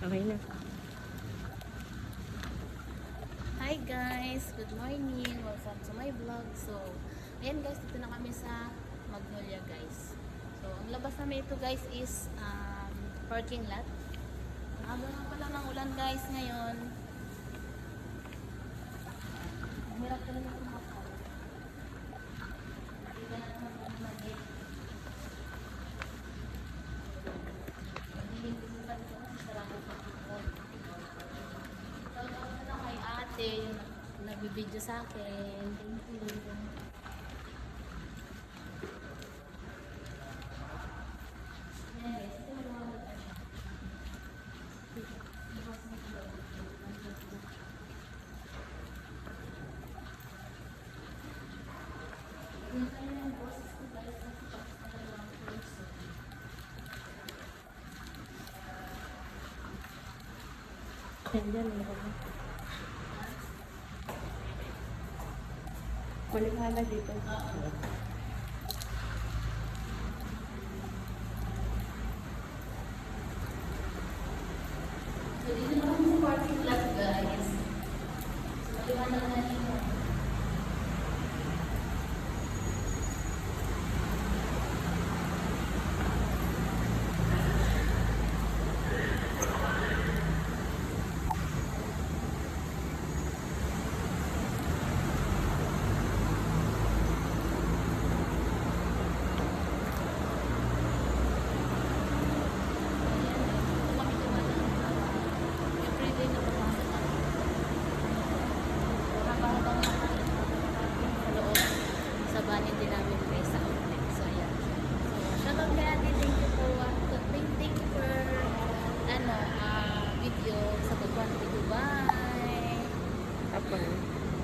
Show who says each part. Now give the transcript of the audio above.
Speaker 1: Okay na.
Speaker 2: Hi guys! Good morning! Welcome to my vlog. So, ayan guys, dito na kami sa Magnolia guys. So, ang labas namin ito guys is parking lot. Ang aga nga pala ng ulan guys ngayon. Ang hirap talaga kumakal. Hindi ka na naman mag-magit. Magiging bisipan ko kasi sarado pa ako. Shoutout na lang kay ate yung nagbibideo sa akin. Thank you. Ayan guys, ito yung mga yung kanyang boses ko guys kasi tapos na lang person.
Speaker 1: Ayan, ano ba? Malikhala dito.
Speaker 2: So, dito na kami sa parking lot guys. So, maliwanag na dito.